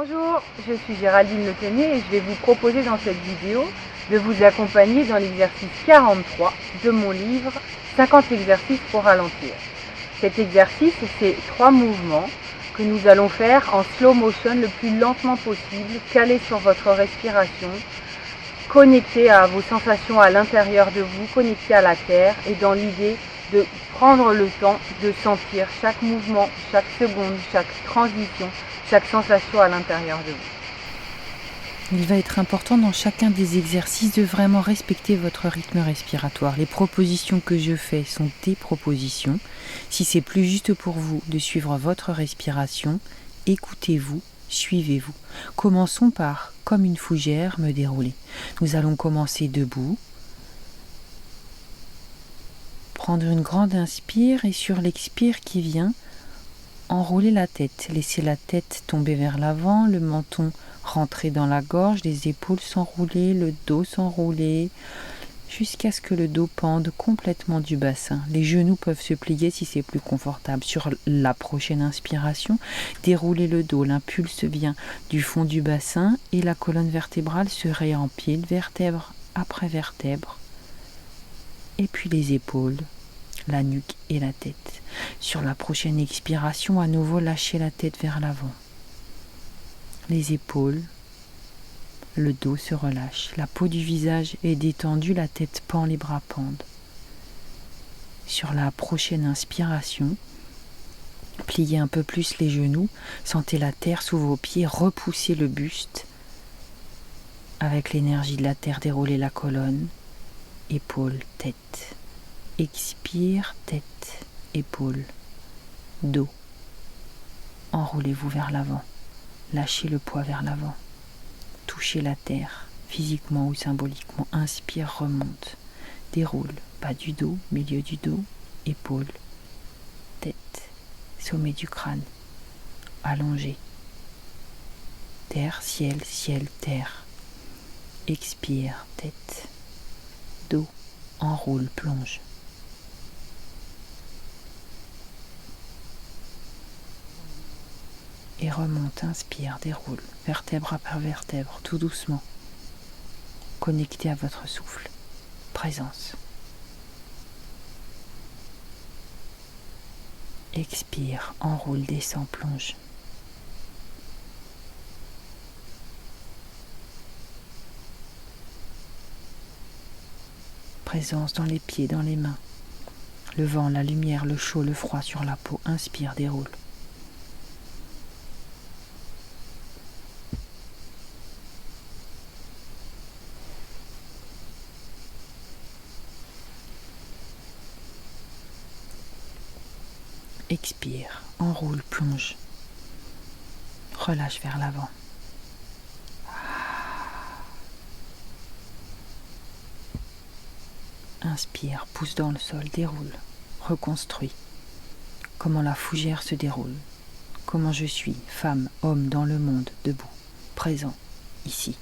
Bonjour, je suis Géraldine Letonnier et je vais vous proposer dans cette vidéo de vous accompagner dans l'exercice 43 de mon livre 50 exercices pour ralentir. Cet exercice, c'est 3 mouvements que nous allons faire en slow motion le plus lentement possible, calé sur votre respiration, connecté à vos sensations à l'intérieur de vous, connecté à la terre et dans l'idée de prendre le temps de sentir chaque mouvement, chaque seconde, chaque transition, chaque sensation à l'intérieur de vous. Il va être important dans chacun des exercices de vraiment respecter votre rythme respiratoire. Les propositions que je fais sont des propositions. Si c'est plus juste pour vous de suivre votre respiration, écoutez-vous, suivez-vous. Commençons par, comme une fougère, me dérouler. Nous allons commencer debout. Prendre une grande inspire et sur l'expire qui vient, enrouler la tête. Laissez la tête tomber vers l'avant, le menton rentrer dans la gorge, les épaules s'enrouler, le dos s'enrouler, jusqu'à ce que le dos pende complètement du bassin. Les genoux peuvent se plier si c'est plus confortable. Sur la prochaine inspiration, déroulez le dos. L'impulse vient du fond du bassin et la colonne vertébrale se réempile, vertèbre après vertèbre. Et puis les épaules, la nuque et la tête. Sur la prochaine expiration, à nouveau lâchez la tête vers l'avant. Les épaules, le dos se relâche, la peau du visage est détendue, la tête pend, les bras pendent. Sur la prochaine inspiration, pliez un peu plus les genoux, sentez la terre sous vos pieds, repoussez le buste. Avec l'énergie de la terre, déroulez la colonne, épaules, tête. Expire, tête, épaules, dos. Enroulez-vous vers l'avant. Lâchez le poids vers l'avant. Touchez la terre, physiquement ou symboliquement. Inspire, remonte. Déroule, bas du dos, milieu du dos, épaules, tête, sommet du crâne. Allongé. Terre, ciel, ciel, terre. Expire, tête, dos. Enroule, plonge. Et remonte, inspire, déroule, vertèbre après vertèbre, tout doucement. Connecté à votre souffle. Présence. Expire, enroule, descend, plonge. Présence dans les pieds, dans les mains. Le vent, la lumière, le chaud, le froid sur la peau. Inspire, déroule. Expire, enroule, plonge. Relâche vers l'avant. Inspire, pousse dans le sol, déroule, reconstruis. Comment la fougère se déroule. Comment je suis, femme, homme dans le monde, debout, présent, ici.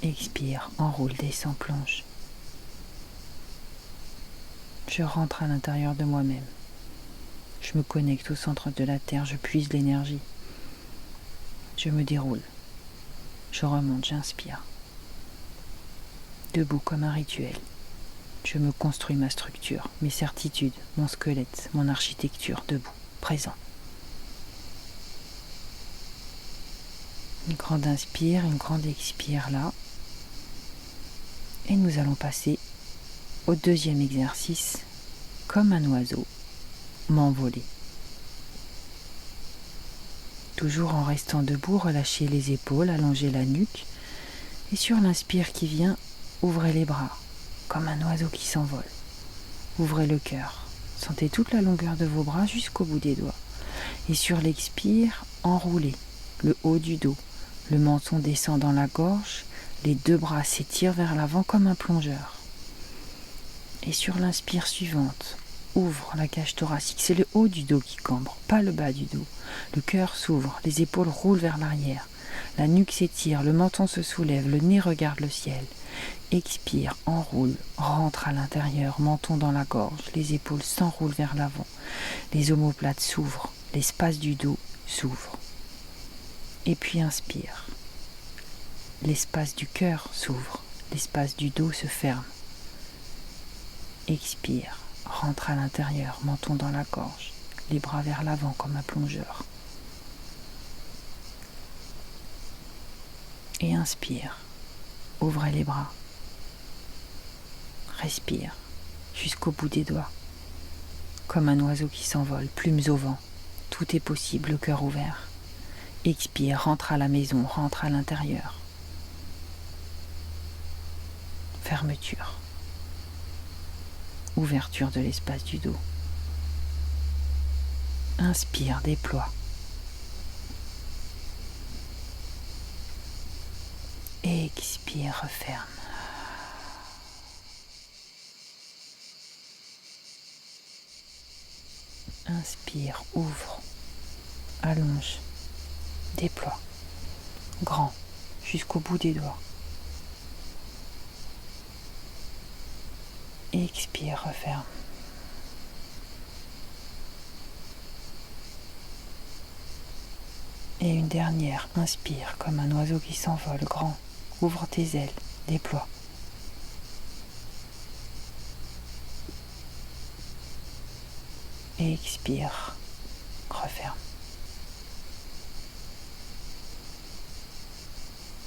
Expire, enroule, descend, plonge. Je rentre à l'intérieur de moi-même. Je me connecte au centre de la terre, je puise l'énergie. Je me déroule. Je remonte, j'inspire. Debout comme un rituel. Je me construis ma structure, mes certitudes, mon squelette, mon architecture, debout, présent. Une grande inspire, une grande expire là. Et nous allons passer au deuxième exercice, comme un oiseau, m'envoler. Toujours en restant debout, relâchez les épaules, allongez la nuque. Et sur l'inspire qui vient, ouvrez les bras, comme un oiseau qui s'envole. Ouvrez le cœur. Sentez toute la longueur de vos bras jusqu'au bout des doigts. Et sur l'expire, enroulez le haut du dos. Le menton descend dans la gorge. Les deux bras s'étirent vers l'avant comme un plongeur. Et sur l'inspire suivante, ouvre la cage thoracique. C'est le haut du dos qui cambre, pas le bas du dos. Le cœur s'ouvre, les épaules roulent vers l'arrière. La nuque s'étire, le menton se soulève, le nez regarde le ciel. Expire, enroule, rentre à l'intérieur, menton dans la gorge, les épaules s'enroulent vers l'avant. Les omoplates s'ouvrent, l'espace du dos s'ouvre. Et puis inspire. L'espace du cœur s'ouvre, l'espace du dos se ferme. Expire, rentre à l'intérieur, menton dans la gorge, les bras vers l'avant comme un plongeur. Et inspire, ouvrez les bras. Respire jusqu'au bout des doigts, comme un oiseau qui s'envole, plumes au vent. Tout est possible, le cœur ouvert. Expire, rentre à la maison, rentre à l'intérieur. Fermeture. Ouverture de l'espace du dos. Inspire, déploie. Expire, referme. Inspire, ouvre, allonge, déploie. Grand, jusqu'au bout des doigts. Expire, referme. Et une dernière, inspire comme un oiseau qui s'envole, grand. Ouvre tes ailes, déploie. Et expire, referme.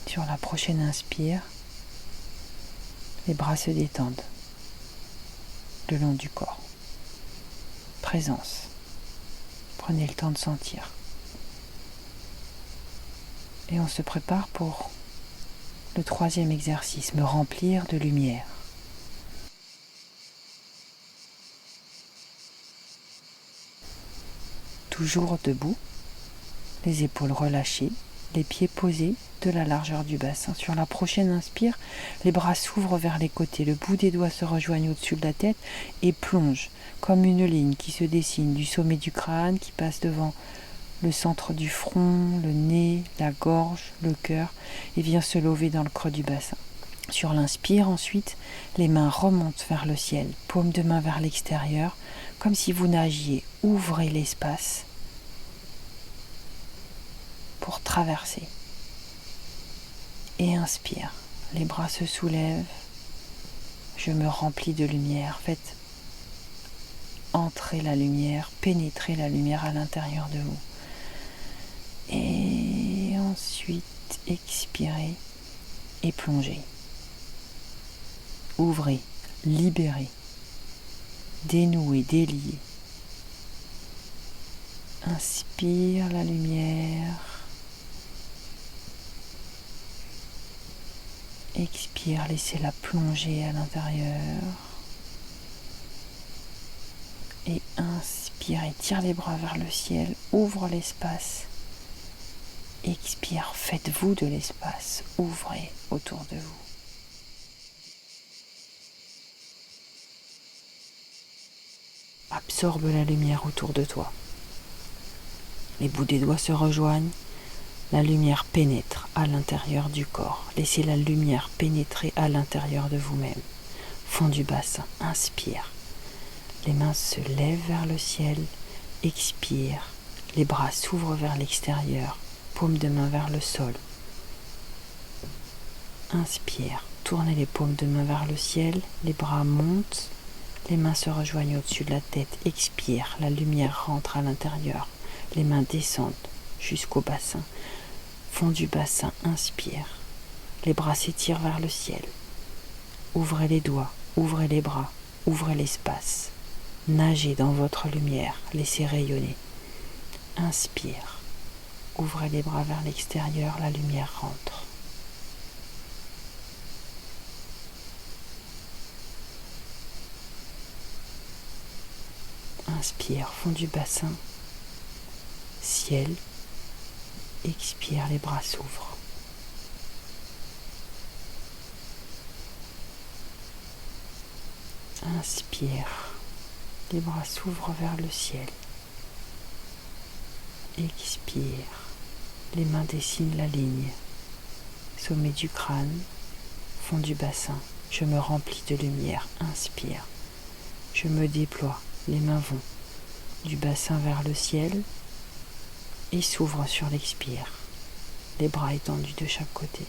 Sur la prochaine inspire, les bras se détendent le long du corps. Présence. Prenez le temps de sentir. Et on se prépare pour le troisième exercice, me remplir de lumière. Toujours debout, les épaules relâchées, les pieds posés de la largeur du bassin. Sur la prochaine inspire, les bras s'ouvrent vers les côtés, le bout des doigts se rejoignent au-dessus de la tête et plonge comme une ligne qui se dessine du sommet du crâne, qui passe devant le centre du front, le nez, la gorge, le cœur et vient se lever dans le creux du bassin. Sur l'inspire ensuite, les mains remontent vers le ciel, paume de main vers l'extérieur, comme si vous nagiez. Ouvrez l'espace pour traverser. Et inspire, les bras se soulèvent, je me remplis de lumière. Faites entrer la lumière, pénétrer la lumière à l'intérieur de vous. Et ensuite, expirez et plongez. Ouvrez, libérez, dénouez, déliez. Inspire la lumière. Expire, laissez-la plonger à l'intérieur. Et inspire et tire les bras vers le ciel. Ouvre l'espace. Expire, faites-vous de l'espace. Ouvrez autour de vous. Absorbe la lumière autour de toi. Les bouts des doigts se rejoignent. La lumière pénètre à l'intérieur du corps. Laissez la lumière pénétrer à l'intérieur de vous-même. Fond du bassin, inspire. Les mains se lèvent vers le ciel. Expire. Les bras s'ouvrent vers l'extérieur. Paume de main vers le sol. Inspire. Tournez les paumes de main vers le ciel. Les bras montent. Les mains se rejoignent au-dessus de la tête. Expire. La lumière rentre à l'intérieur. Les mains descendent jusqu'au bassin. Fond du bassin, inspire. Les bras s'étirent vers le ciel. Ouvrez les doigts, ouvrez les bras, ouvrez l'espace. Nagez dans votre lumière, laissez rayonner. Inspire. Ouvrez les bras vers l'extérieur, la lumière rentre. Inspire, fond du bassin, ciel. Expire, les bras s'ouvrent. Inspire, les bras s'ouvrent vers le ciel. Expire, les mains dessinent la ligne. Sommet du crâne, fond du bassin. Je me remplis de lumière. Inspire, je me déploie. Les mains vont du bassin vers le ciel. et s'ouvre sur l'expire, les bras étendus de chaque côté.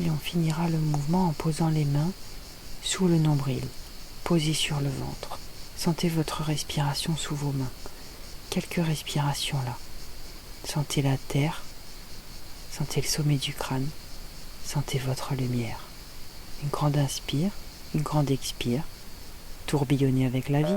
Et on finira le mouvement en posant les mains sous le nombril, posées sur le ventre. Sentez votre respiration sous vos mains. Quelques respirations là. Sentez la terre, sentez le sommet du crâne, sentez votre lumière. Une grande inspire, une grande expire. Tourbillonnez avec la vie.